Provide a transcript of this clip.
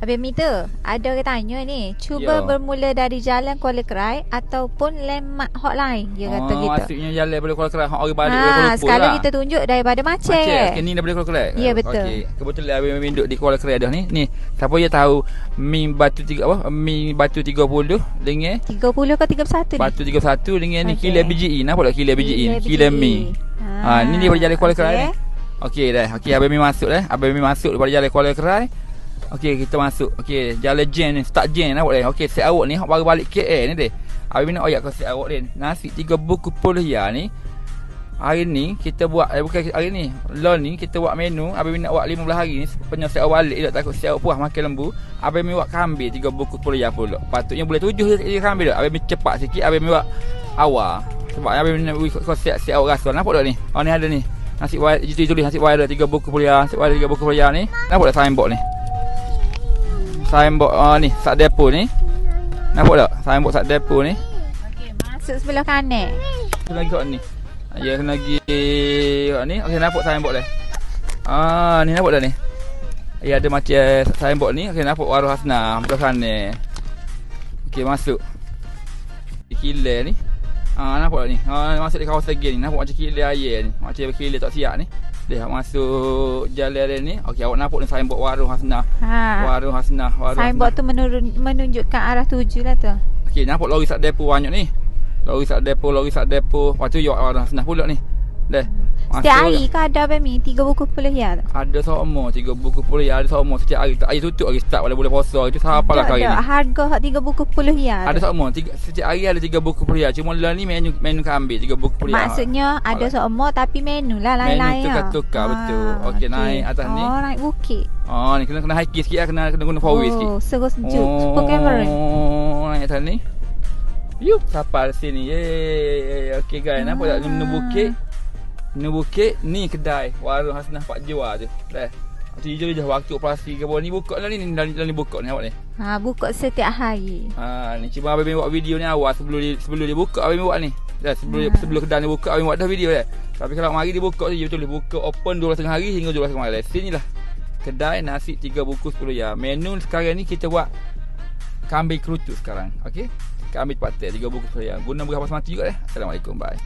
Habis Mita, ada orang tanya ni, cuba Ya. bermula dari jalan Kuala Kerai ataupun landmark hotline, dia kata gitu. Maksudnya jalan daripada Kuala Kerai orang balik daripada Kuala Lumpur sekarang lah. kita tunjuk daripada Maceh. Okay, ni daripada Kuala Kerai. Ya, betul. Okey, kebetulan abang duduk di Kuala Kerai dah ni. Ni, siapa je tahu mi batu 30 dengan 30 ke 31 ni? batu 31 dengan ni Okey. kilang BGE. Nampak tak kilang BGE? Kilang mi. Ni daripada jalan Kuala Kerai ni. Okey dah. Okey, abang mi masuk dah. Abang mi masuk daripada jalan Kuala Kerai. Okey, kita masuk. Okey, jalan Jen ni, start Jen nampak dah. Okey, set awak ni hok baru balik KL ni deh. Abang nak oyak kau set awak ni. Nasi 3 buku puluh ni. Hari ni kita buat bukan hari ni. Lon ni kita buat menu. Abang nak buat 15 hari ni sepenuh set awak balik tak takut set awak puas makan lembu. Abang buat kambing 3 buku puluh pula. Patutnya boleh 7 je kambing dah. Abang cepat sikit abang buat awal. Sebab abang nak kau set awak rasa. Nampak tak ni? Oh ni ada ni. Nasi itu tulis nasi ada 3 buku puluh. Nasi ada 3 buku puluh ni. Nampak tak signboard ni? Signboard ni sat depo ni. Nampak tak? Signboard sat depo ni. Okey, masuk sebelah kanan. Kena lagi kat ni. Ya kena lagi kat ni. Okey nampak signboard dah. Ni nampak dah ni. Ya ada macam signboard ni. Okey nampak Warung Hasna belah sana. Okey masuk. Di kilang ni. Nampak tak ni? Masuk di kawasan gate ni. Nampak macam kilang air ni. Macam kilang tak siap ni. Dia masuk jalan ni. Okey awak nampak ni signboard Warung Hasna. Warung Hasna. Signboard tu menunjukkan arah tuju lah tu. Okey nampak lori sat depo banyak ni. Lori sat depo. Lepas tu ya Warung Hasna pula ni. Dah. Setiap hari ke ada Bami 3 buku puluh ya tu? Ada sama 3 buku puluh ada sama setiap hari. Hari tutup hari start pada bulan puasa. Itu siapa lah kali ni. Harga hak 3 buku puluh ya. Ada sama setiap hari ada 3 buku puluh. Cuma lah ni menu kambing 3 buku puluh. Maksudnya ada sama tapi menu lah lain-lain. Menu tukar-tukar betul. Okey naik atas ni. Naik bukit. Ni kena hiking sikit lah. Kena guna 4-wheel sikit. Serus sejuk. Super camera. Naik atas ni. Yup, kapal sini. Yeay. Okey guys, nampak tak ni bukit? Ni bukit, ni kedai Warung Hasnah Pak Jua tu. Dah. Hijau je waktu operasi ke bawah ni buka lah ni dalam buka ni nampak ni. Buka setiap hari. Ni cuma abang buat video ni awal sebelum dia buka abang buat ni. Dah sebelum kedai ni buka abang buat dah video dah. Tapi kalau mari dia buka je betul buka open 12.30 hari hingga 12 malam. Sinilah kedai nasi 3 bungkus 10 ya. Menu sekarang ni kita buat kambing kerucut sekarang. Okey. Kambing cepat 3 bungkus 10 ya. Guna berapa semati juga dah. Assalamualaikum. Bye.